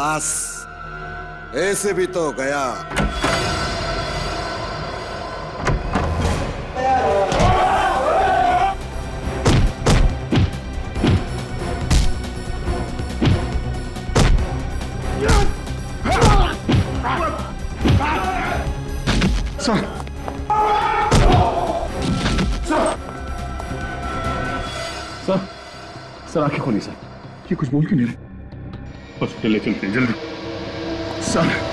बस ऐसे भी तो गया। सर आंखें खोलिए सर। ये कुछ बोल क्यों नहीं रहे? हॉस्पिटल ले चलते हैं जल्दी। सर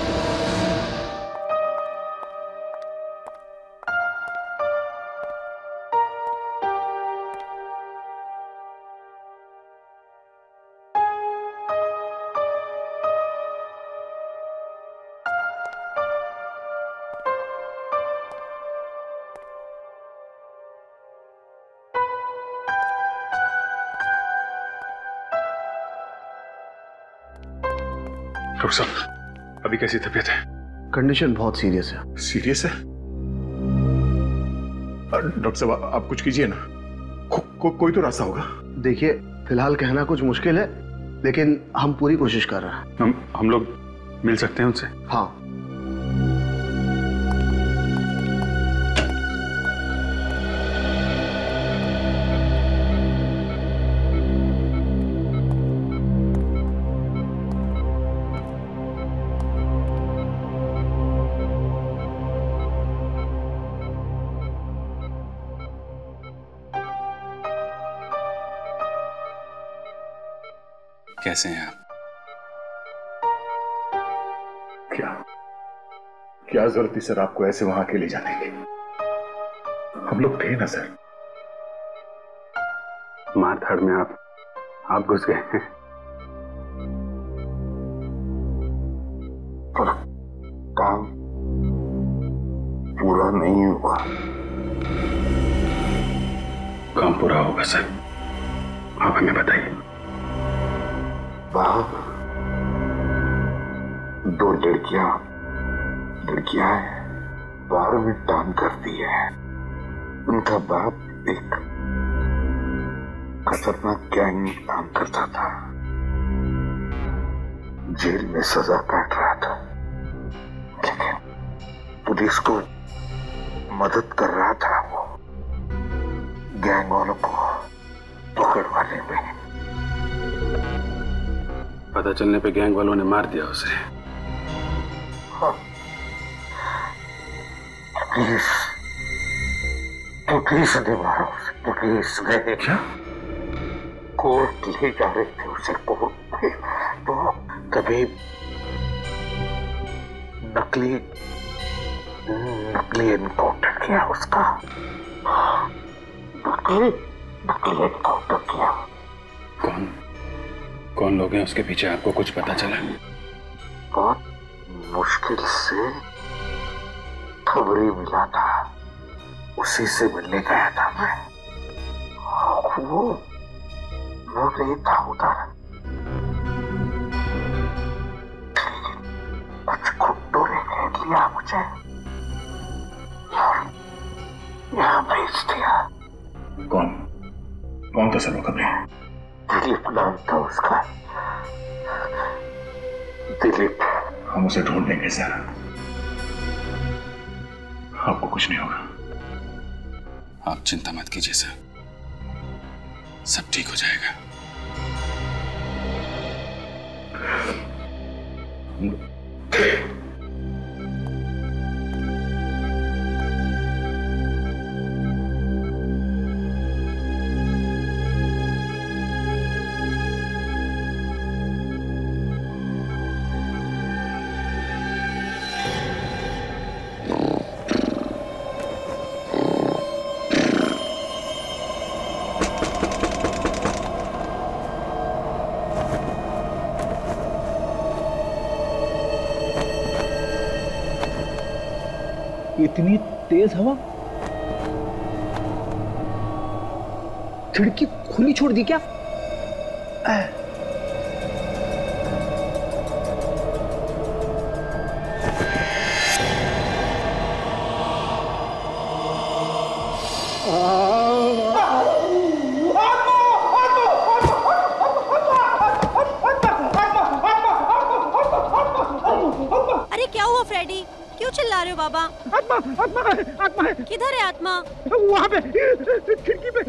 डॉक्टर साहब अभी कैसी तबीयत है? कंडीशन बहुत सीरियस है। सीरियस है? डॉक्टर साहब आप कुछ कीजिए ना। कोई तो रास्ता होगा। देखिए फिलहाल कहना कुछ मुश्किल है, लेकिन हम पूरी कोशिश कर रहे हैं। हम लोग मिल सकते हैं उनसे? हाँ। कैसे हैं आप? क्या जरूरत थी सर आपको ऐसे वहां के ले जाने की? हम लोग थे ना सर। मारधाड़ में आप घुस गए हैं। पर काम पूरा नहीं हुआ। काम पूरा होगा सर, आप हमें बताइए। बाप, दो लड़कियां हैं, बाहर में काम करती है। उनका बाप एक खतरनाक गैंग में काम करता था, जेल में सजा काट रहा था, लेकिन पुलिस को मदद कर रहा था वो गैंग वालों को पकड़वाने में। पता चलने पे गैंग वालों ने मार दिया उसे। हाँ। पुलिस ने मारा उसे। पुलिस ने क्या? कोर्ट ले जा रहे थे उसे कोर्ट में, तो तभी नकली एनकाउंटर किया उसका। नकली एनकाउंटर किया। कौन लोग हैं उसके पीछे? आपको कुछ पता चला? बहुत मुश्किल से खबरी मिला था, उसी से मिलने गया था मैं। वो नहीं था उधर, कुछ गुंडों ने घेर लिया मुझे, यहाँ भेज दिया। कौन था सर वो खबरें? दिलीप नाम था उसका। दिलीप। हम उसे ढूंढ लेंगे सर, आपको कुछ नहीं होगा। आप चिंता मत कीजिए सर, सब ठीक हो जाएगा। इतनी तेज हवा, खिड़की खुली छोड़ दी क्या? रहे हो बाबा? आत्मा आत्मा आत्मा है। किधर है आत्मा? वहाँ पे खिड़की पे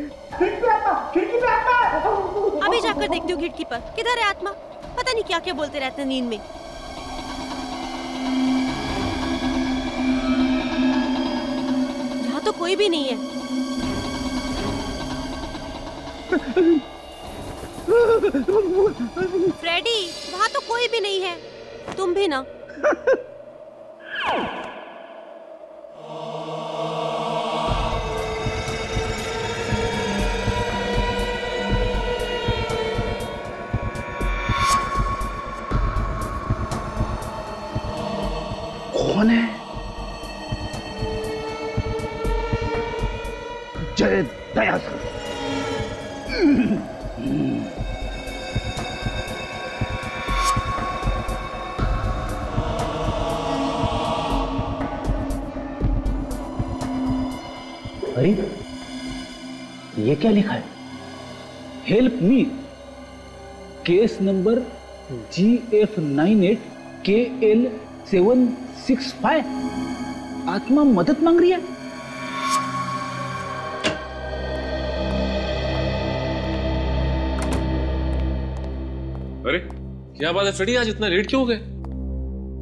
आत्मा। अभी जाकर देखती हूँ खिड़की पर किधर है आत्मा। पता नहीं क्या क्या बोलते रहते हैं नींद में। यहाँ तो कोई भी नहीं है। फ्रेडी, वहाँ तो कोई भी नहीं है। तुम भी ना। कौन है? जय दया सर। अरे ये क्या लिखा है? Help me, case number GF98KL765। आत्मा मदद मांग रही है। अरे क्या बात है फ्रेडी, आज इतना लेट क्यों हो गए?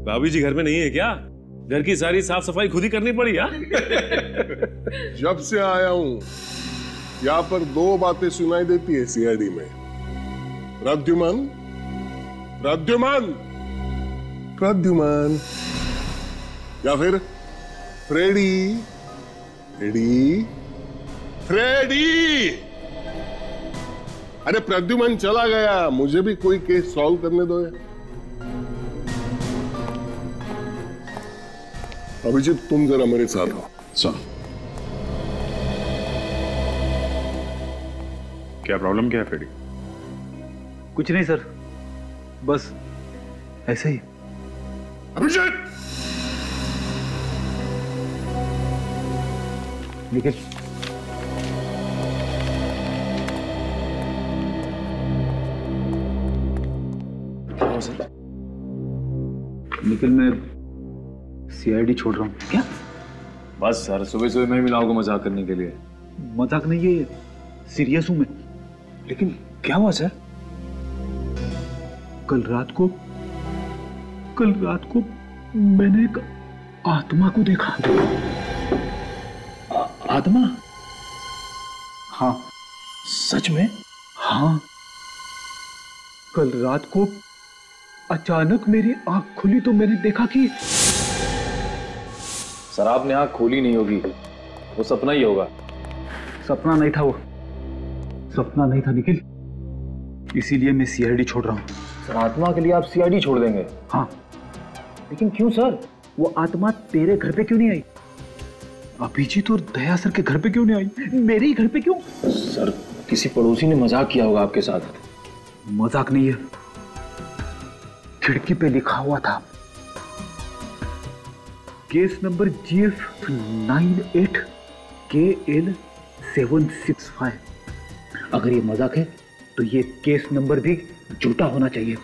भाभी जी घर में नहीं है क्या? घर की सारी साफ सफाई खुद ही करनी पड़ी यार। जब से आया हूं यहाँ पर दो बातें सुनाई देती है सीआईडी में। प्रद्युमन प्रद्युमन प्रद्युमन, या फिर फ्रेडी फ्रेडी फ्रेडी। अरे प्रद्युमन चला गया, मुझे भी कोई केस सॉल्व करने दो। अभिजीत तुम जरा मेरे साथ हो। सर क्या प्रॉब्लम क्या है फ्रेडी? कुछ नहीं सर, बस ऐसे ही। अभिजीत निखिल, निखिल मैं सीआईडी छोड़ रहा हूँ। क्या? बस सर, सुबह सुबह मैं मिला होगा मजाक करने के लिए। मजाक नहीं है, सीरियस हूं मैं। लेकिन क्या हुआ सर? कल रात को मैंने एक आत्मा को देखा। आत्मा? हाँ। सच में? हाँ, कल रात को अचानक मेरी आंख खुली तो मैंने देखा कि सर आपने आंख खोली नहीं होगी, वो सपना ही होगा। सपना नहीं था, वो सपना नहीं था निखिल, इसीलिए मैं सीआईडी छोड़ रहा हूँ। सर आत्मा के लिए आप सीआईडी छोड़ देंगे? हाँ। लेकिन क्यों सर? वो आत्मा तेरे घर पे क्यों नहीं आई? अभिजीत और दया सर के घर पे क्यों नहीं आई? मेरे ही घर पे क्यों? सर किसी पड़ोसी ने मजाक किया होगा आपके साथ। मजाक नहीं है, खिड़की पे लिखा हुआ था केस नंबर GF98KL765। अगर ये मजाक है तो ये केस नंबर भी झूठा होना चाहिए।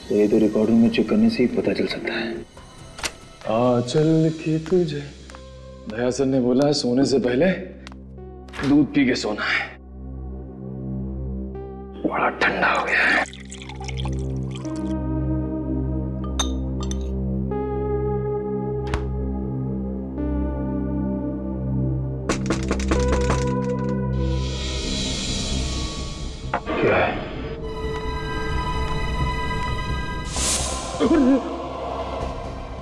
तो ये तो रिकॉर्डिंग में चेक करने से ही पता चल सकता है। चल के तुझे दया सर ने बोला है सोने से पहले दूध पी के सोना है। बड़ा ठंडा हो गया है। क्या है?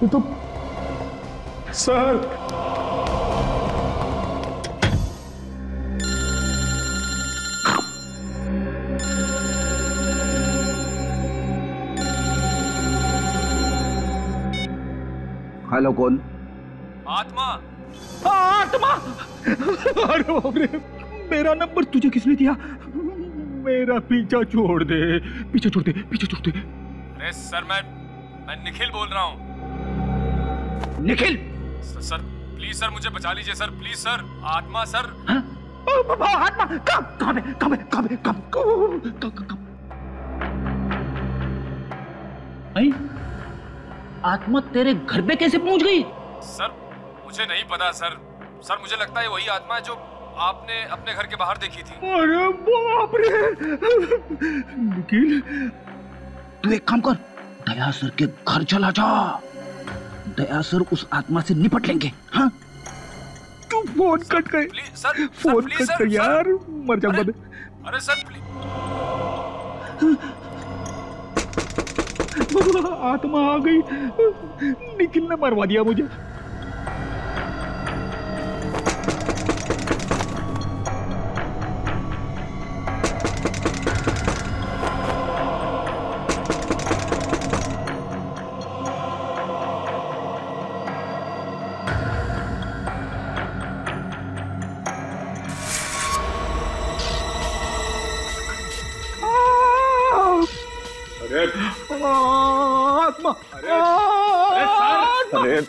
ये तो सर हेलो, कौन? आत्मा। आत्मा! अरे बाप रे, मेरा नंबर तुझे किसने दिया? मेरा पीछा छोड़ दे, पीछे छोड़ दे, पीछे छोड़ दे। अरे सर मैं निखिल बोल रहा हूँ। निखिल? सर प्लीज सर मुझे बचा लीजिए सर, प्लीज सर। आत्मा सर। आत्मा कहाँ पे? आत्मा तेरे घर पे कैसे पहुंच गई? सर मुझे नहीं पता सर। सर मुझे लगता है वही आत्मा है जो आपने अपने घर के बाहर देखी थी। अरे बाप रे! निखिल, तू एक काम कर, दया सर के घर चला जा। दया सर उस आत्मा से निपट लेंगे। हाँ, तू फोन कट कर। सर फोन कट कर यार, मर जाऊंगा मैं। अरे सर प्लीज। आत्मा आ गई। निखिल ने मरवा दिया मुझे। आत्मा! अरे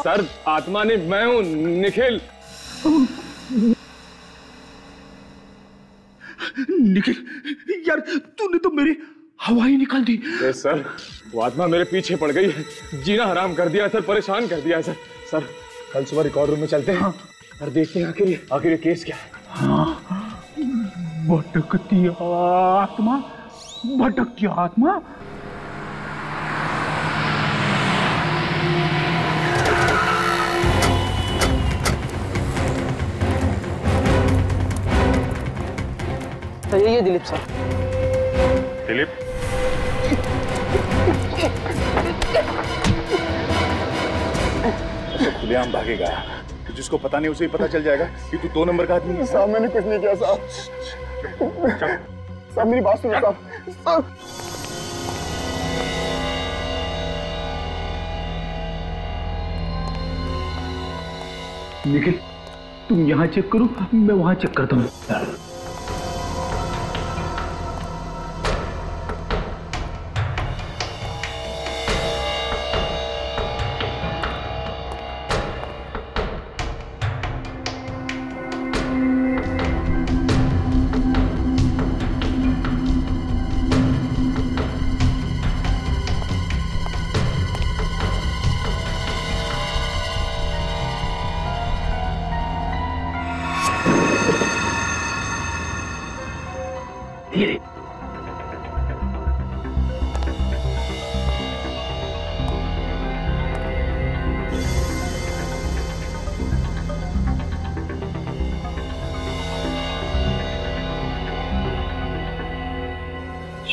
सर, आत्मा नहीं, मैं हूँ निखिल। निखिल यार, तूने तो मेरी हवा ही निकाल दी। सर वो आत्मा मेरे पीछे पड़ गई है, जीना हराम कर दिया सर, परेशान कर दिया सर। सर कल सुबह रिकॉर्ड रूम में चलते हैं और देखते हैं आखिर ये केस क्या है। हाँ, भटकती आत्मा, भटकती आत्मा। तो ये दिलीप सर। दिलीप, खुलेआम भागेगा, जिसको पता नहीं उसे ही पता चल जाएगा कि तू 2 नंबर का आदमी है। साहब मैंने कुछ नहीं किया साहब। साहब मेरी बात सुनो साहब। निखिल, तुम यहाँ चेक करो, मैं वहाँ चेक करता हूँ।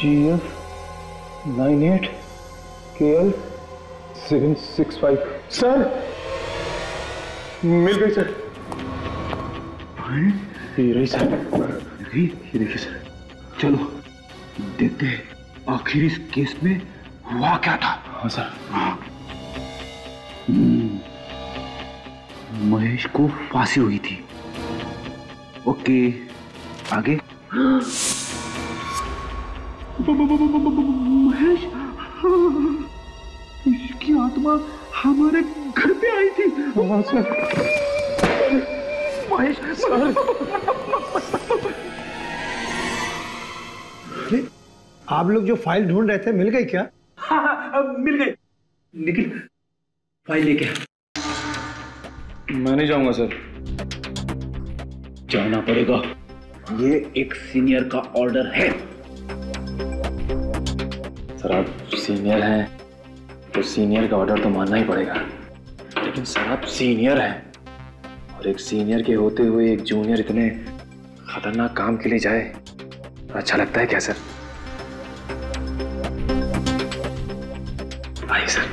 GF 98 KL 765। सर मिल गई सर। ये रही सर। ये देखिए सर, चलो देखते हैं आखिर इस केस में हुआ क्या था। हाँ सर। हाँ। महेश को फांसी हुई थी। ओके, आगे। महेश, इसकी आत्मा हमारे घर पे आई थी। हाँ सर। महेश, आप लोग जो फाइल ढूंढ रहे थे मिल गई क्या? हाँ, मिल गई। निखिल, फाइल लेके आ। मैं नहीं जाऊंगा सर। जाना पड़ेगा, ये एक सीनियर का ऑर्डर है। सर आप सीनियर हैं तो सीनियर का ऑर्डर तो मानना ही पड़ेगा, लेकिन सर आप सीनियर हैं और एक सीनियर के होते हुए एक जूनियर इतने खतरनाक काम के लिए जाए, अच्छा लगता है क्या सर? आइए सर।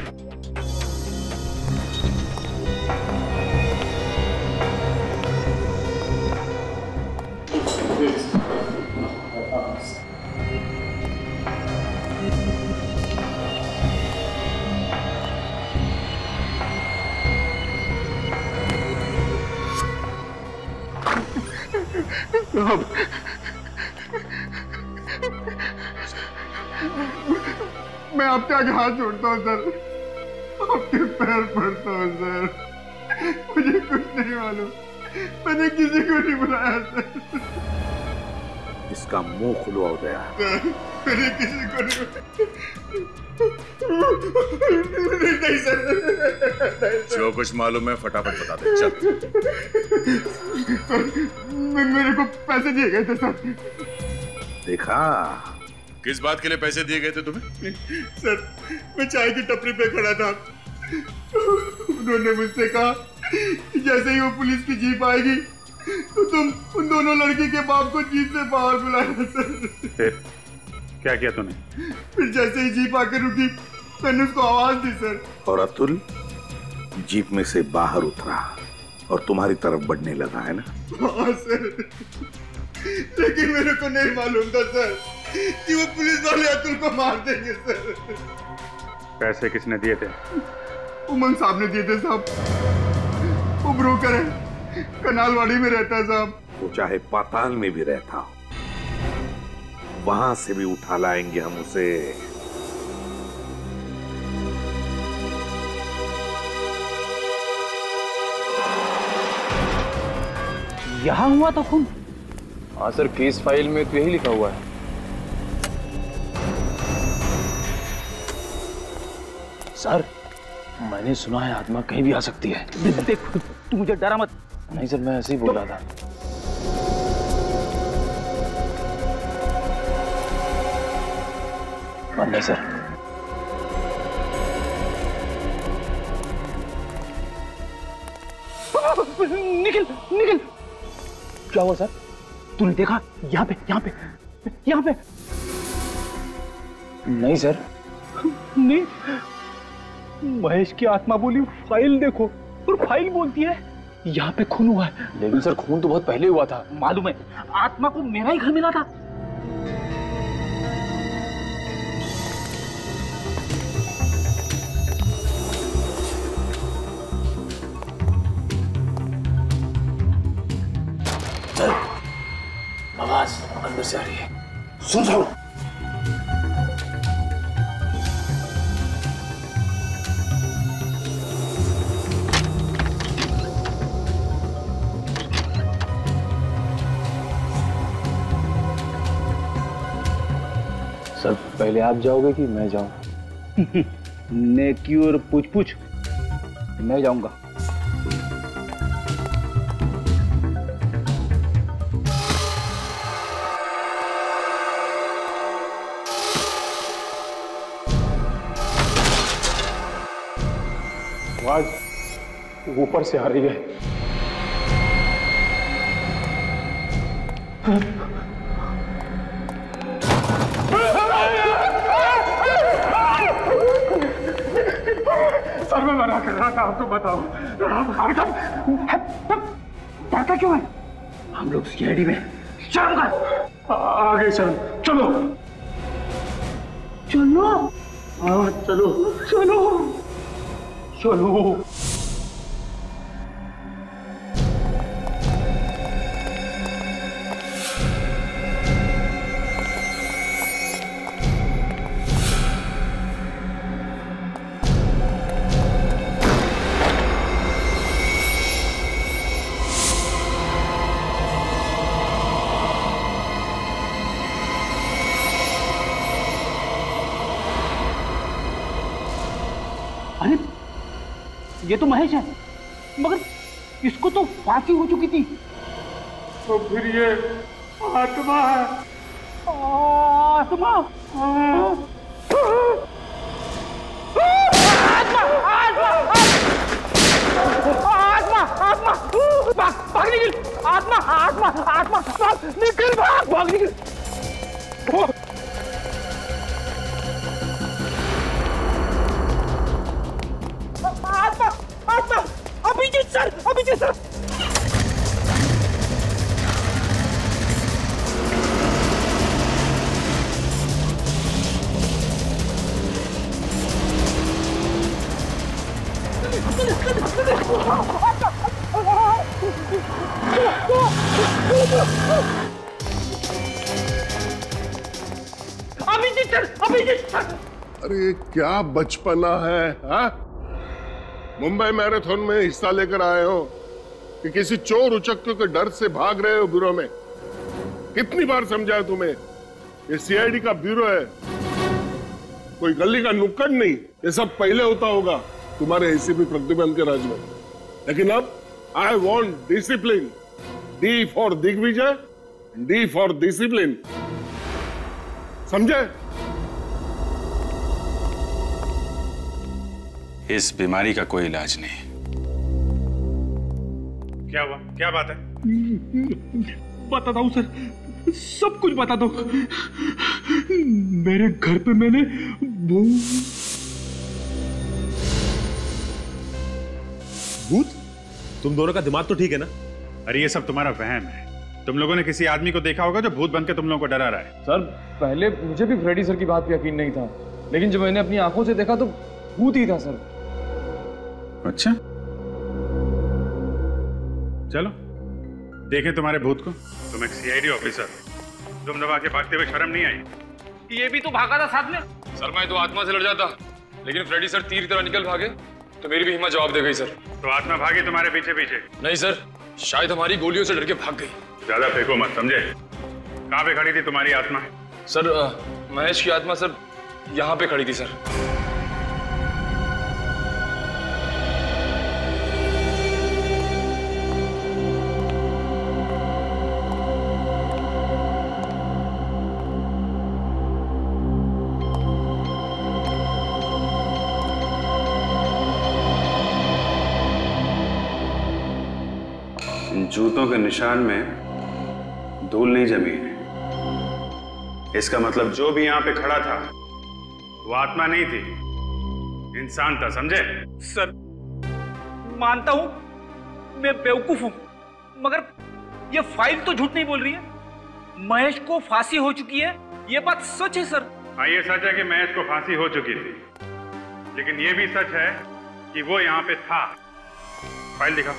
मैं आपके आगे हाथ जोड़ता हूँ सर, आपके पैर पड़ता हूँ सर। मुझे कुछ नहीं मालूम, मैंने किसी को नहीं बुलाया सर। इसका मुंह खुलवा गया। मैंने किसी को नहीं सर। जो कुछ मालूम है फटाफट बता दे। चल। मेरे को पैसे दिए गए थे सर। देखा? किस बात के लिए पैसे दिए गए थे तुम्हें? सर मैं चाय की टपरी पे खड़ा था, उन्होंने मुझसे कहा जैसे ही वो पुलिस की जीप आएगी तो तुम उन दोनों लड़की के बाप को जीप से बाहर बुलाना सर। फिर क्या किया तूने? फिर जैसे ही जीप आकर रुकी मैंने उसको आवाज दी सर। और अतुल जीप में से बाहर उतरा और तुम्हारी तरफ बढ़ने लगा, है ना? हाँ सर, लेकिन मेरे को नहीं मालूम था सर कि वो पुलिस वाले अतुल को मार देंगे सर। पैसे किसने दिए थे? उमंग साहब ने दिए थे साहब। वो ब्रोकर है, कनालवाड़ी में रहता है साहब। वो चाहे पाताल में भी रहता हो, वहां से भी उठा लाएंगे हम उसे। यहाँ हुआ था खून? हाँ सर, केस फाइल में तो यही लिखा हुआ है। सर मैंने सुना है आत्मा कहीं भी आ सकती है। देख तू मुझे डरा मत। नहीं सर, मैं ऐसे ही बोल रहा था। बंद है सर। निकल निकल। क्या हुआ सर? तूने देखा? यहाँ पे यहाँ पे यहाँ पे। नहीं सर। नहीं, महेश की आत्मा बोली फाइल देखो, और फाइल बोलती है यहाँ पे खून हुआ है। लेकिन सर खून तो बहुत पहले हुआ था। मालूम है, आत्मा को मेरा ही घर मिला था। सर आवाज अंदर से आ रही है। सुन। सर पहले आप जाओगे कि मैं जाऊं? नेकी और पूछ मैं जाऊंगा। आवाज ऊपर से आ रही है। सर मैं मना कर रहा था, आपको बताओ। डरता क्यों है? हम लोग सीआईडी में। शर्म कर। आगे सर, चलो चलो। हाँ चलो चलो चलो। अरे ये तो महेश है, मगर इसको तो फांसी हो चुकी थी। तो फिर ये आत्मा है। आत्मा आत्मा भाग निकल। आत्मा आत्मा आत्मा निकल, भाग निकल। आत्मा अभिजीत सर। अभिजीत सर। अरे क्या बचपना है, हा? मुंबई मैराथन में हिस्सा लेकर आए हो कि किसी चोर उचक्के के डर से भाग रहे हो ब्यूरो में? कितनी बार समझाया तुम्हें? ये सीआईडी का ब्यूरो है, कोई गली का नुक्कड़ नहीं। ये सब पहले होता होगा तुम्हारे एसीपी प्रद्युमन के राज में, लेकिन अब I want discipline. D for Digvijay, D for discipline, समझे? इस बीमारी का कोई इलाज नहीं। क्या हुआ? क्या बात है? बताता हूँ सर, सब कुछ बता दो। मेरे घर पे मैंने भूत? तुम दोनों का दिमाग तो ठीक है ना? अरे ये सब तुम्हारा वहम है। तुम लोगों ने किसी आदमी को देखा होगा जो भूत बनकर तुम लोगों को डरा रहा है। सर पहले मुझे भी फ्रेडी सर की बात पे यकीन नहीं था, लेकिन जब मैंने अपनी आंखों से देखा तो भूत ही था सर। अच्छा, चलो देखें तुम्हारे भूत को। तुम एक सीआईडी ऑफिसर, तुम दबा के भागते हुए शर्म नहीं आई? ये भी तो भागा था साथ में। सर मैं तो आत्मा से लड़ जाता, लेकिन फ्रेडी सर तीर की तरह निकल भागे तो मेरी भी हिम्मत जवाब दे गई सर। तो आत्मा भागी तुम्हारे पीछे पीछे? नहीं सर, शायद हमारी गोलियों से डर के भाग गई। ज्यादा फेंको मत, समझे? कहाँ पे खड़ी थी तुम्हारी आत्मा? सर महेश की आत्मा सर यहाँ पे खड़ी थी सर। जूतों के निशान में धूल नहीं जमी है। इसका मतलब जो भी यहां पे खड़ा था वो आत्मा नहीं थी, इंसान था, समझे? सर मानता हूं मैं बेवकूफ हूं, मगर ये फाइल तो झूठ नहीं बोल रही है। महेश को फांसी हो चुकी है, ये बात सच है सर। हाँ ये सच है कि महेश को फांसी हो चुकी थी, लेकिन ये भी सच है कि वो यहाँ पे था। फाइल दिखा।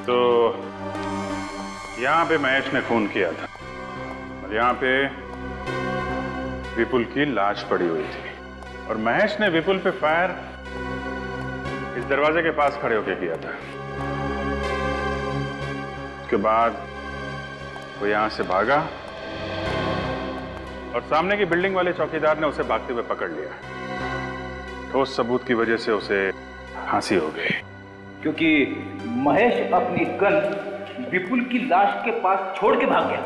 तो यहाँ पे महेश ने खून किया था और यहाँ पे विपुल की लाश पड़ी हुई थी, और महेश ने विपुल पे फायर इस दरवाजे के पास खड़े होकर किया था। उसके बाद वो यहाँ से भागा और सामने की बिल्डिंग वाले चौकीदार ने उसे भागते हुए पकड़ लिया। ठोस सबूत की वजह से उसे फांसी हो गई, क्योंकि महेश अपनी गन विपुल की लाश के पास छोड़ के भाग गया।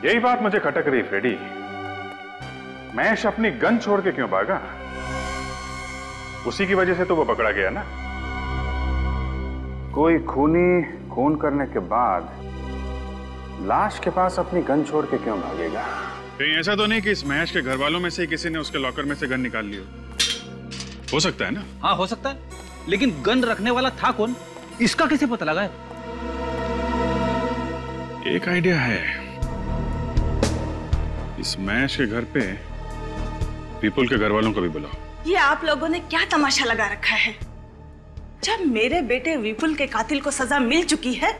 यही बात मुझे खटक रही फ्रेडी, महेश अपनी गन छोड़ के क्यों भागा? उसी की वजह से तो वो पकड़ा गया ना। कोई खूनी खून करने के बाद लाश के पास अपनी गन छोड़ के क्यों भागेगा? कहीं ऐसा तो नहीं कि इस महेश के घर वालों में से किसी ने उसके लॉकर में से गन निकाल ली हो सकता है ना? हाँ हो सकता है, लेकिन गन रखने वाला था कौन, इसका कैसे पता लगा? एक आइडिया है, इस महेश के घर पे विपुल के घर वालों को भी बुलाओ। ये आप लोगों ने क्या तमाशा लगा रखा है? जब मेरे बेटे विपुल के कातिल को सजा मिल चुकी है,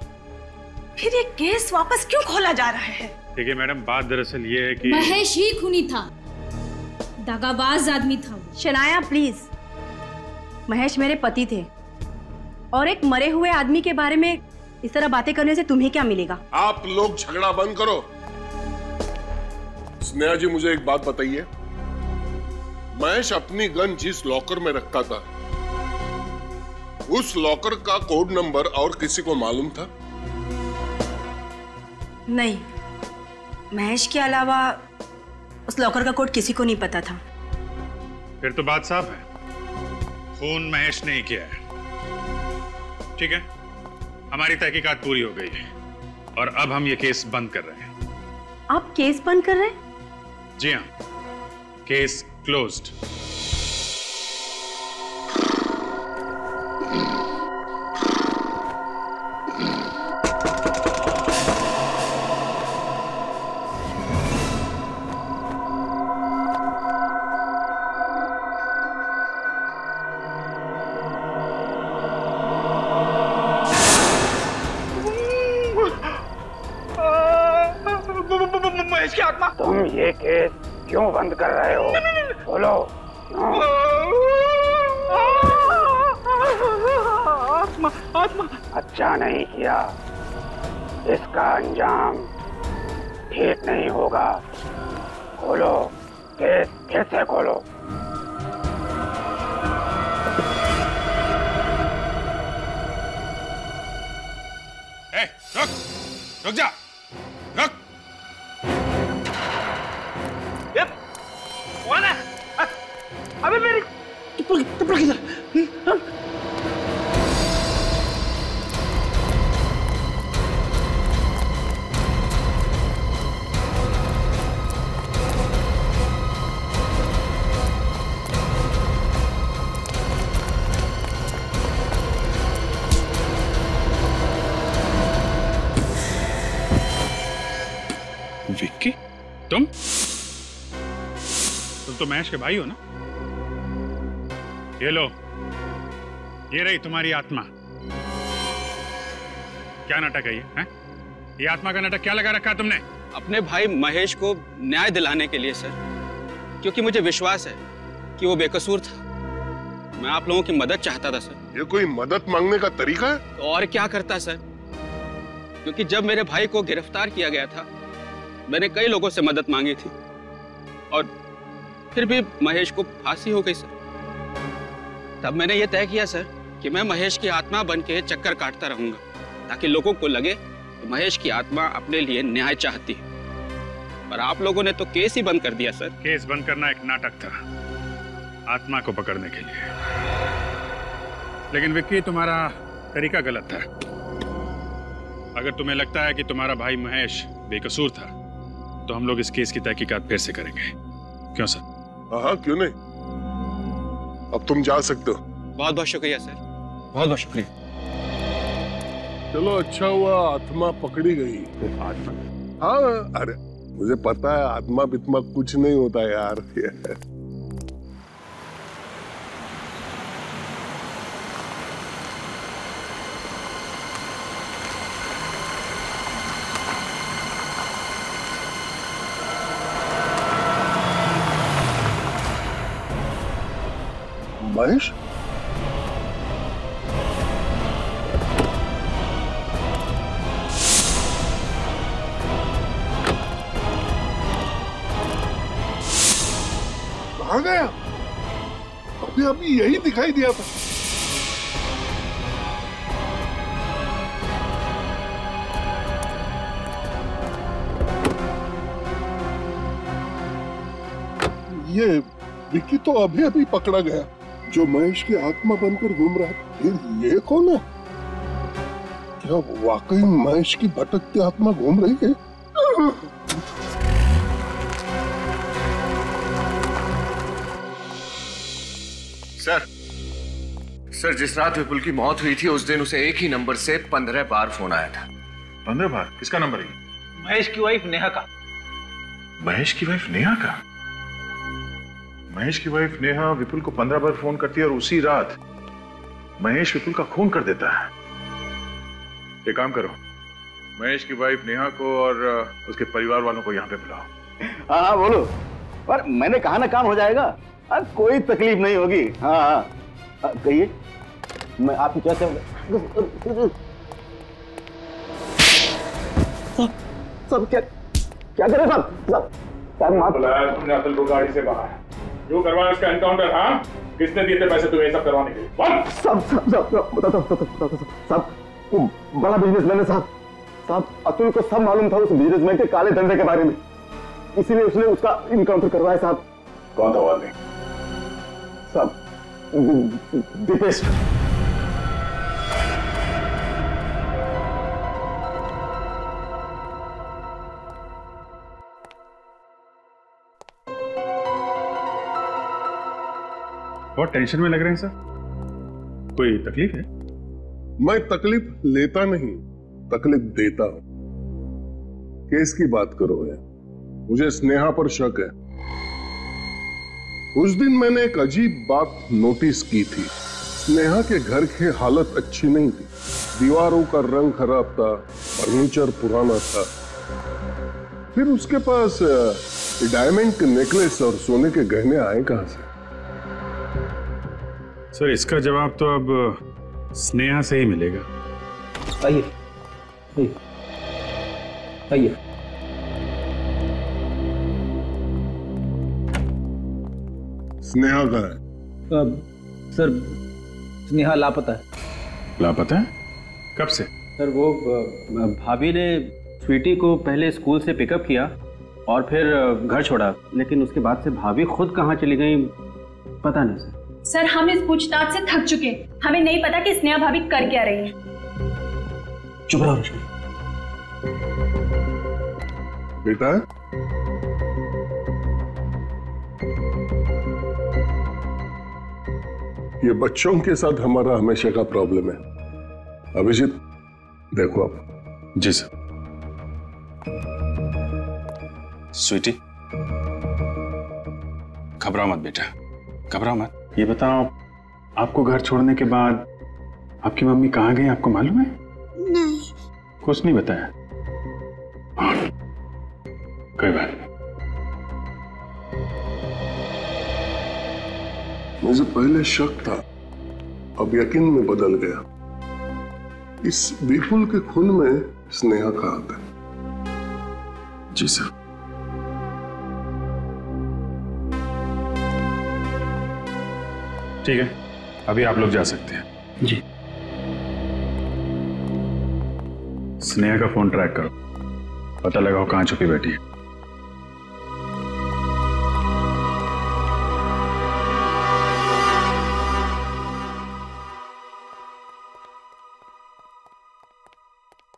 फिर ये केस वापस क्यों खोला जा रहा है? देखिए मैडम, बात दरअसल ये है कि महेश ही खूनी था, दगाबाज आदमी था। शनाया प्लीज, महेश मेरे पति थे और एक मरे हुए आदमी के बारे में इस तरह बातें करने से तुम्हें क्या मिलेगा? आप लोग झगड़ा बंद करो। स्नेहा जी मुझे एक बात बताइए, महेश अपनी गन जिस लॉकर में रखता था, उस लॉकर का कोड नंबर और किसी को मालूम था? नहीं, महेश के अलावा उस लॉकर का कोड किसी को नहीं पता था। फिर तो बात साफ है, खून महेश ने ही किया है। ठीक है, हमारी तहकीकात पूरी हो गई है और अब हम ये केस बंद कर रहे हैं। आप केस बंद कर रहे हैं? जी हाँ, केस क्लोज्ड। महेश की आत्मा, तुम ये केस क्यों बंद कर रहे हो? बोलो। आत्मा आत्मा। अच्छा नहीं किया, इसका अंजाम ठीक नहीं होगा। खोलो केस, कैसे खोलो? रुक, रुक जा, रुक। ये कौन है? अबे मेरी चप्पल किधर? विक्की, तुम तो महेश के भाई हो ना? ये लो, ये रही तुम्हारी आत्मा। क्या नाटक है ये? हैं? ये आत्मा का नाटक क्या लगा रखा है तुमने? अपने भाई महेश को न्याय दिलाने के लिए सर, क्योंकि मुझे विश्वास है कि वो बेकसूर था। मैं आप लोगों की मदद चाहता था सर। ये कोई मदद मांगने का तरीका है? तो और क्या करता सर, क्योंकि जब मेरे भाई को गिरफ्तार किया गया था मैंने कई लोगों से मदद मांगी थी और फिर भी महेश को फांसी हो गई सर। तब मैंने ये तय किया सर कि मैं महेश की आत्मा बन के चक्कर काटता रहूंगा ताकि लोगों को लगे कि महेश की आत्मा अपने लिए न्याय चाहती है। पर आप लोगों ने तो केस ही बंद कर दिया सर। केस बंद करना एक नाटक था आत्मा को पकड़ने के लिए, लेकिन विक्की तुम्हारा तरीका गलत था। अगर तुम्हें लगता है कि तुम्हारा भाई महेश बेकसूर था तो हम लोग इस केस की तहकीकात फिर से करेंगे। क्यों सर? हाँ, क्यों नहीं। अब तुम जा सकते हो। बहुत बहुत शुक्रिया सर, बहुत बहुत शुक्रिया। चलो अच्छा हुआ आत्मा पकड़ी गई। आत्मा? हाँ, अरे मुझे पता है आत्मा बित्मा कुछ नहीं होता यार। महेश? कहाँ गया? अभी यही दिखाई दिया था। ये विक्की तो अभी पकड़ा गया जो महेश की आत्मा बनकर घूम रहा है। फिर ये कौन है? क्या वाकई महेश की भटकती आत्मा घूम रही है? सर जिस रात विपुल की मौत हुई थी उस दिन उसे एक ही नंबर से 15 बार फोन आया था। 15 बार? किसका नंबर है? महेश की वाइफ नेहा का। महेश की वाइफ नेहा का? महेश की वाइफ नेहा विपुल को 15 बार फोन करती है और उसी रात महेश विपुल का खून कर देता है। एक काम करो, महेश की वाइफ नेहा को और उसके परिवार वालों को यहाँ पे बुलाओ। हाँ बोलो। पर मैंने कहा ना काम हो जाएगा। कोई तकलीफ नहीं होगी। हाँ कहिए, मैं आपकी क्या सब क्या करें सब तुमने अतुल को गाड़ी से बाहर जो करवाया उसका एनकाउंटर। हाँ, किसने दिए थे पैसे तुम्हें सब करवाने के लिए? सब बड़ा बिजनेसमैन है साहब। अतुल को सब मालूम था उस बिजनेसमैन के काले धंधे के बारे में, इसीलिए उसने उसका इनकाउंटर करवाया साहब। कौन था वो आदमी? साहब दीपेश। बहुत टेंशन में लग रहे हैं सर, कोई तकलीफ है? मैं तकलीफ लेता नहीं, तकलीफ देता हूं। केस की बात करो है, मुझे स्नेहा पर शक है। उस दिन मैंने एक अजीब बात नोटिस की थी। स्नेहा के घर की हालत अच्छी नहीं थी, दीवारों का रंग खराब था, फर्नीचर पुराना था। फिर उसके पास डायमंड के नेकलेस और सोने के गहने आए कहां से? सर इसका जवाब तो अब स्नेहा से ही मिलेगा। आइए आइए। स्नेहा कहाँ है? सर स्नेहा लापता है। लापता है? कब से? सर वो भाभी ने स्वीटी को पहले स्कूल से पिकअप किया और फिर घर छोड़ा, लेकिन उसके बाद से भाभी खुद कहाँ चली गई पता नहीं सर। सर हम इस पूछताछ से थक चुके हैं, हमें नहीं पता कि स्नेहा भाभी कर क्या रही है। चुप रहो रश्मि। बेटा ये बच्चों के साथ हमारा हमेशा का प्रॉब्लम है। अभिजीत देखो आप। जी सर। स्वीटी घबराओ मत बेटा, घबराओ मत। ये बताओ आपको घर छोड़ने के बाद आपकी मम्मी कहाँ गई, आपको मालूम है? नहीं। कुछ नहीं बताया? कोई बात नहीं। मुझे पहले शक था, अब यकीन में बदल गया। इस विपुल के खून में स्नेहा का हाथ है। जी सर। ठीक है, अभी आप लोग जा सकते हैं। जी। स्नेहा का फोन ट्रैक करो, पता लगाओ कहां छुपी बैठी है।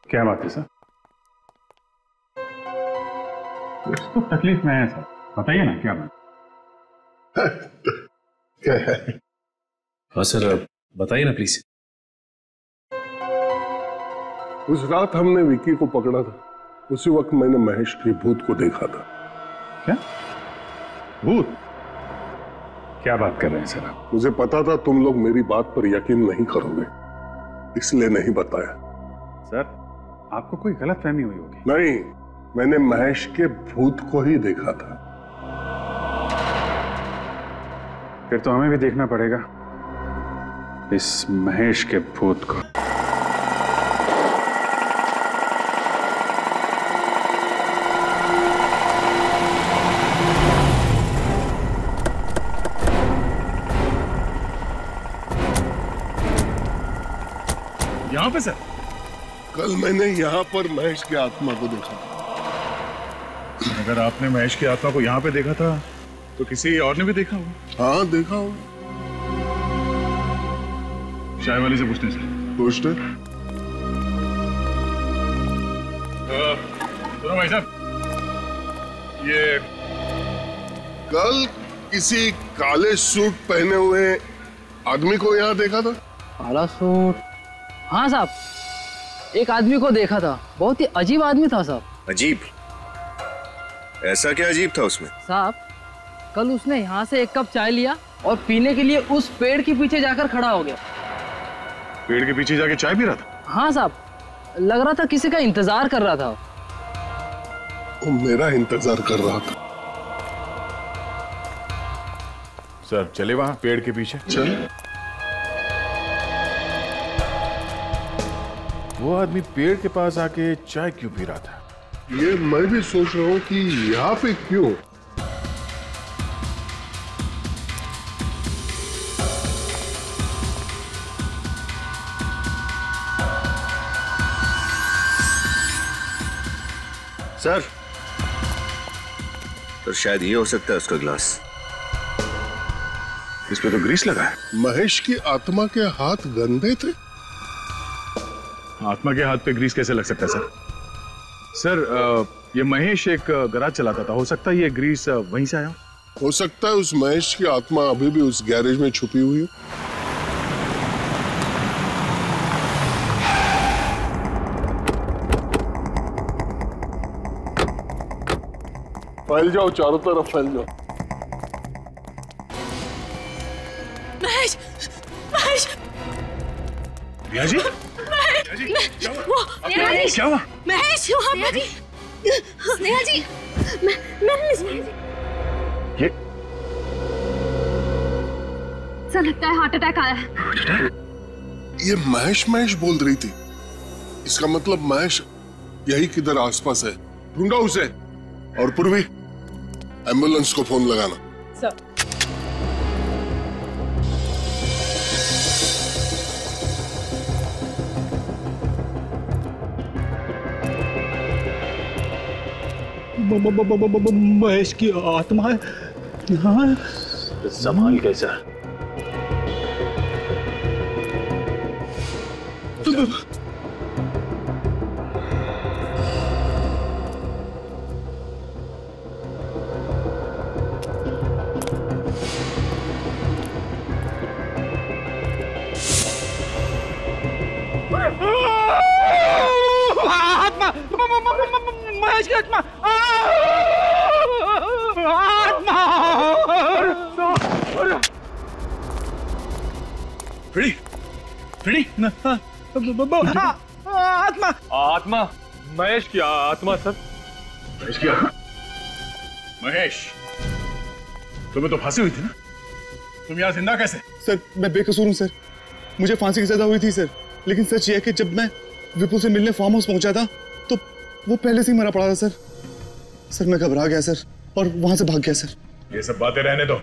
क्या बात है सर? कुछ तो तकलीफ में है सर, बताइए ना क्या बात? क्या है? हाँ सर बताइए ना प्लीज। उस रात हमने विक्की को पकड़ा था, उसी वक्त मैंने महेश के भूत को देखा था। क्या भूत? क्या बात कर रहे हैं सर आप? मुझे पता था तुम लोग मेरी बात पर यकीन नहीं करोगे, इसलिए नहीं बताया। सर आपको कोई गलतफहमी हुई होगी। नहीं, मैंने महेश के भूत को ही देखा था। फिर तो हमें भी देखना पड़ेगा इस महेश के भूत को। यहाँ पे सर? कल मैंने यहाँ पर महेश की आत्मा को देखा था। अगर आपने महेश की आत्मा को यहाँ पे देखा था तो किसी और ने भी देखा होगा। हाँ देखा होगा। चाय वाले से पूछते हैं सर। पूछते। सुनो भाई साहब, ये कल किसी काले सूट पहने हुए आदमी को यहाँ देखा था। काला सूट? हाँ साहब, एक आदमी को देखा था, बहुत ही अजीब आदमी था साहब। अजीब? ऐसा क्या अजीब था उसमें? साहब कल उसने यहाँ से एक कप चाय लिया और पीने के लिए उस पेड़ के पीछे जाकर खड़ा हो गया। पेड़ के पीछे जाके चाय पी रहा था? हाँ साहब, लग रहा था किसी का इंतजार कर रहा था। वो मेरा इंतजार कर रहा था। सर चले वहां पेड़ के पीछे। चल। वो आदमी पेड़ के पास आके चाय क्यों पी रहा था? ये मैं भी सोच रहा हूँ कि यहाँ पे क्यों। सर तो शायद ये हो सकता है उसका ग्लास। इस पे तो ग्रीस लगा है। महेश की आत्मा के हाथ गंदे थे। आत्मा के हाथ पे ग्रीस कैसे लग सकता है सर? सर ये महेश एक गैराज चलाता था, हो सकता है ये ग्रीस वहीं से आया हो सकता है उस महेश की आत्मा अभी भी उस गैरेज में छुपी हुई है। फैल जाओ, चारों तरफ फैल जाओ। महेश, महेश, रिया जी? महेश, क्या हुआ? महेश, क्या हुआ? महेश, वहाँ पर स्नेहा जी, मैं ये सर लगता है हार्ट अटैक आया है। ये महेश महेश बोल रही थी, इसका मतलब महेश यही किधर आसपास है। ढूंढो उसे। और पूर्वी, एम्बुलेंस को फोन लगाना। सर। महेश की आत्मा है यहाँ। संभाल के सर। आत्मा, महेश की आत्मा, आत्मा। फिड़ी, फिड़ी, आत्मा, आत्मा, महेश की आत्मा सर। महेश की आत्मा? महेश, तुम्हें तो फांसी हुई थी ना? तुम यहाँ जिंदा कैसे? सर मैं बेकसूर हूँ सर, मुझे फांसी की सजा हुई थी सर, लेकिन सच यह है कि जब मैं विपुल से मिलने फार्म हाउस पहुंचा था तो वो पहले से ही मरा पड़ा था सर। सर मैं घबरा गया सर और वहां से भाग गया सर। ये सब बातें रहने दो,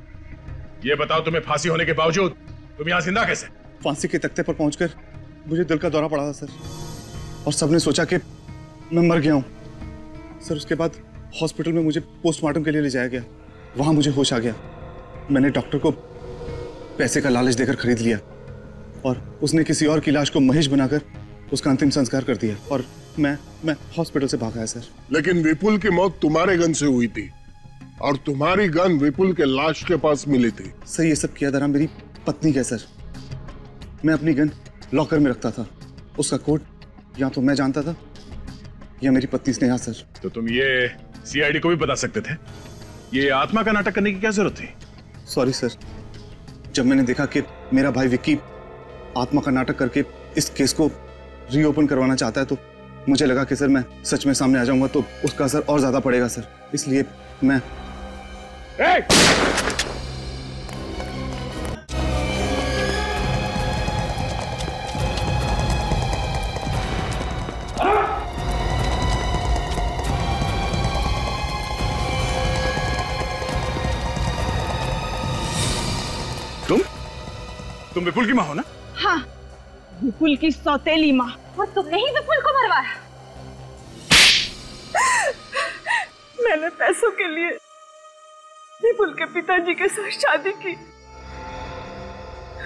ये बताओ तुम्हें फांसी होने के बावजूद तुम यहाँ जिंदा कैसे? फांसी के तख्ते पर पहुंचकर मुझे दिल का दौरा पड़ा था सर, और सबने सोचा कि मैं मर गया हूँ सर। उसके बाद हॉस्पिटल में मुझे पोस्टमार्टम के लिए ले जाया गया, वहां मुझे होश आ गया। मैंने डॉक्टर को पैसे का लालच देकर खरीद लिया और उसने किसी और की लाश को महेश बनाकर उसका अंतिम संस्कार कर दिया और मैं हॉस्पिटल से भाग आया सर। लेकिन विपुल की मौत तुम्हारे गन से हुई थी और तुम्हारी गन विपुल के लाश के पास मिली थी। सर ये सब किया धरा मेरी पत्नी का सर। मैं अपनी गन लॉकर में रखता था, उसका कोड या तो मैं जानता था या मेरी पत्नी स्नेहा सर। तो तुम ये सीआईडी को भी बता सकते थे, ये आत्मा का नाटक करने की क्या जरूरत थी? सॉरी सर, जब मैंने देखा कि मेरा भाई विक्की आत्मा का नाटक करके इस केस को रीओपन करवाना चाहता है तो मुझे लगा कि सर मैं सच में सामने आ जाऊंगा तो उसका असर और ज्यादा पड़ेगा सर, इसलिए मैं तुम विपुल की माँ हो ना? हाँ, विपुल की सौतेली माँ। और तुमने ही विपुल को मरवाया? मैंने पैसों के लिए विपुल के पिताजी के साथ शादी की,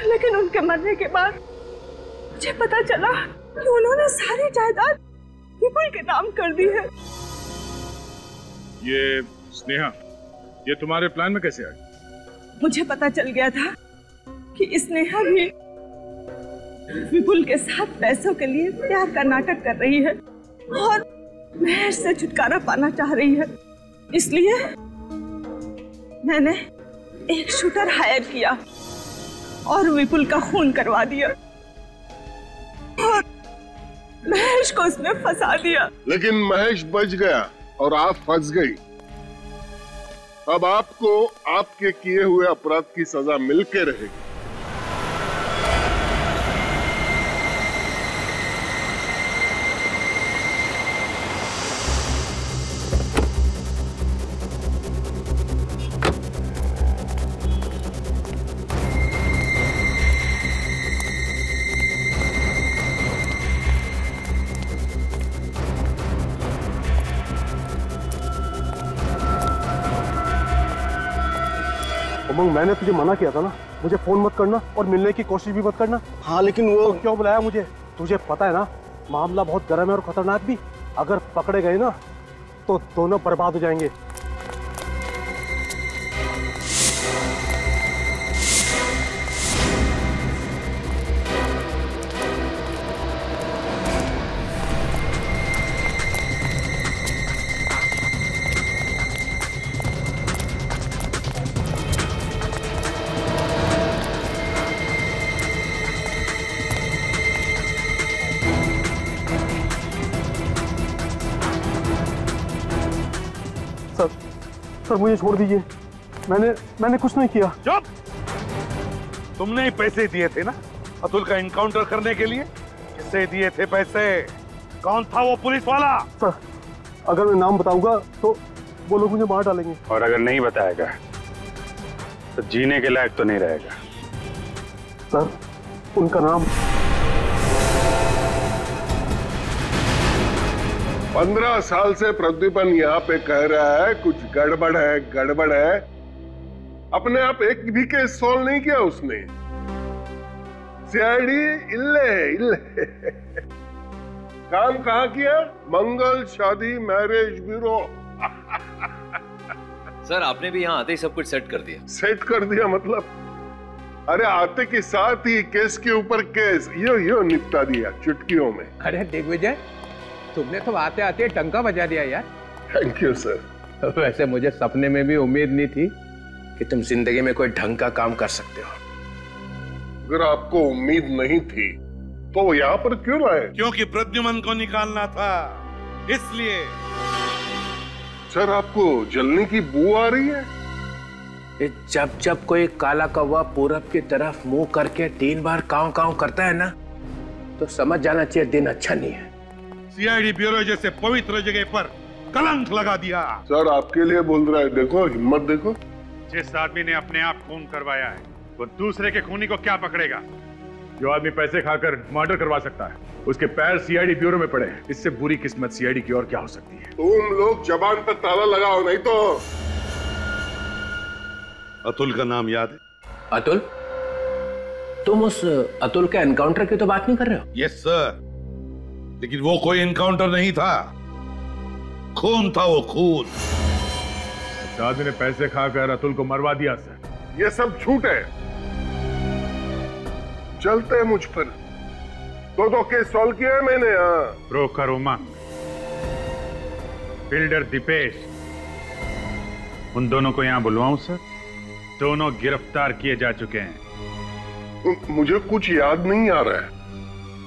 लेकिन उनके मरने के बाद मुझे पता चला कि उन्होंने सारी जायदाद विपुल के नाम कर दी है। ये स्नेहा, ये तुम्हारे प्लान में कैसे आई? मुझे पता चल गया था कि स्नेहा भी विपुल के साथ पैसों के लिए प्यार का नाटक कर रही है और महेश से छुटकारा पाना चाह रही है, इसलिए मैंने एक शूटर हायर किया और विपुल का खून करवा दिया और महेश को उसमें फंसा दिया। लेकिन महेश बच गया और आप फंस गई। अब आपको आपके किए हुए अपराध की सजा मिलके रहेगी। उमंग, मैंने तुझे मना किया था ना, मुझे फोन मत करना और मिलने की कोशिश भी मत करना। हाँ लेकिन वो तो क्यों बुलाया मुझे? तुझे पता है ना मामला बहुत गर्म है और खतरनाक भी। अगर पकड़े गए ना तो दोनों बर्बाद हो जाएंगे। सर मुझे छोड़ दीजिए, मैंने कुछ नहीं किया। चुप! तुमने ही पैसे दिए थे ना अतुल का इनकाउंटर करने के लिए? किससे दिए थे पैसे? कौन था वो पुलिस वाला? सर अगर मैं नाम बताऊंगा तो वो लोग मुझे मार डालेंगे। और अगर नहीं बताएगा तो जीने के लायक तो नहीं रहेगा। सर उनका नाम 15 साल से प्रद्युमन यहाँ पे कह रहा है कुछ गड़बड़ है, गड़बड़ है। अपने आप एक भी केस सॉल्व नहीं किया उसने। सीआईडी इल्ले काम कहाँ किया? मंगल शादी मैरिज ब्यूरो। सर आपने भी यहाँ आते ही सब कुछ सेट कर दिया। सेट कर दिया मतलब? अरे आते के साथ ही केस के ऊपर केस यो निपटा दिया चुटकियों में। अरे दिग्विजय, तुमने तो आते आते टंका बजा दिया यार। Thank you sir. वैसे मुझे सपने में भी उम्मीद नहीं थी कि तुम जिंदगी में कोई ढंग का काम कर सकते हो। अगर आपको उम्मीद नहीं थी तो यहाँ पर क्यों लाए? क्योंकि प्रद्युमन को निकालना था, इसलिए। सर आपको जलने की बू आ रही है? जब जब कोई काला कौवा पूरब की तरफ मुंह करके 3 बार काव काव करता है ना, तो समझ जाना चाहिए दिन अच्छा नहीं है। सीआईडी ब्यूरो जैसे पवित्र जगह पर कलंक लगा दिया। सर आपके लिए बोल रहा है, देखो हिम्मत देखो। जिस आदमी ने अपने आप खून करवाया है वो दूसरे के खूनी को क्या पकड़ेगा? जो आदमी पैसे खाकर मर्डर करवा सकता है उसके पैर सीआईडी ब्यूरो में पड़े। इससे बुरी किस्मत सीआईडी की और क्या हो सकती है? तुम लोग जबान पर ताला लगाओ, नहीं तो। अतुल का नाम याद है? अतुल? तुम उस अतुल के एनकाउंटर की तो बात नहीं कर रहे हो? यस सर, लेकिन वो कोई एनकाउंटर नहीं था, खून था वो खून। आदमी ने पैसे खाकर अतुल को मरवा दिया सर। ये सब झूठ है। चलते हैं मुझ पर। 2 केस सॉल्व किए हैं मैंने। ब्रोकर उमंग, बिल्डर दीपेश, उन दोनों को यहाँ बुलवाऊं सर? दोनों गिरफ्तार किए जा चुके हैं। मुझे कुछ याद नहीं आ रहा है।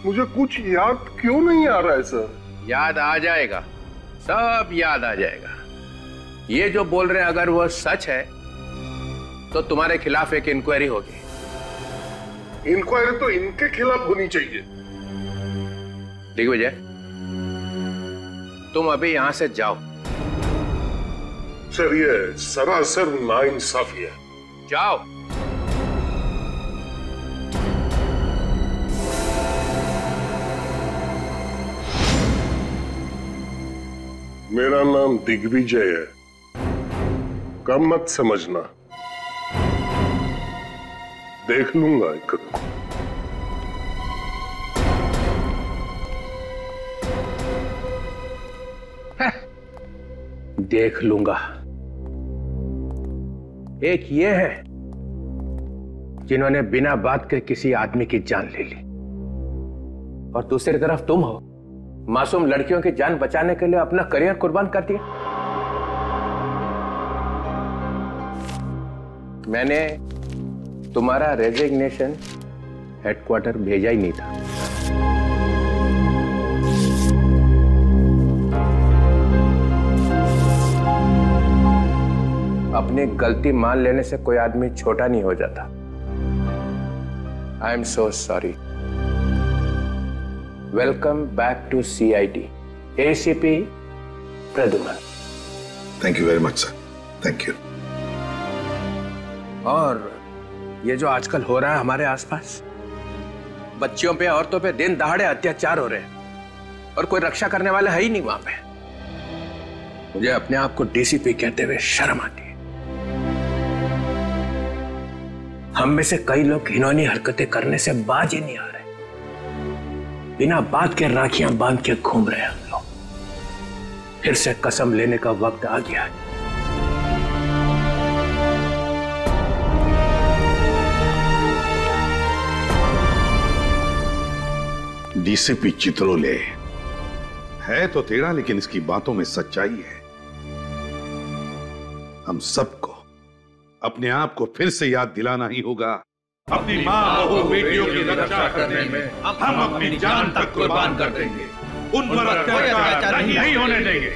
मुझे कुछ याद क्यों नहीं आ रहा है सर? याद आ जाएगा, सब याद आ जाएगा। ये जो बोल रहे हैं अगर वो सच है तो तुम्हारे खिलाफ एक इंक्वायरी होगी। इंक्वायरी तो इनके खिलाफ होनी चाहिए। दिग्विजय, तुम अभी यहां से जाओ। सर ये सरासर नाइंसाफी है। जाओ। मेरा नाम दिग्विजय है, कम मत समझना। देख लूंगा एक को। देख लूंगा। एक ये है जिन्होंने बिना बात के किसी आदमी की जान ले ली, और दूसरी तरफ तुम हो, मासूम लड़कियों की जान बचाने के लिए अपना करियर कुर्बान कर दिया। मैंने तुम्हारा रेजिग्नेशन हेडक्वार्टर भेजा ही नहीं था। अपनी गलती मान लेने से कोई आदमी छोटा नहीं हो जाता। I am so sorry. Welcome back to CID, ACP Pradyuman. Thank you very much sir, thank you. और ये जो आजकल हो रहा है हमारे आसपास, बच्चियों पे, औरतों पे दिन दहाड़े अत्याचार हो रहे हैं और कोई रक्षा करने वाला है ही नहीं वहां पे। मुझे अपने आप को डीसीपी कहते हुए शर्म आती है। हम में से कई लोग घिनौनी हरकतें करने से बाज ही नहीं आ रहे। बिना बात के राखियां बांध के घूम रहे हैं हम लोग। फिर से कसम लेने का वक्त आ गया है। डीसीपी चित्रोले है तो तेरा, लेकिन इसकी बातों में सच्चाई है। हम सबको अपने आप को फिर से याद दिलाना ही होगा। अपनी माँ बहू बेटियों की रक्षा करने में हम अपनी जान तक कुर्बान कर देंगे। उन पर अत्याचार नहीं होने देंगे।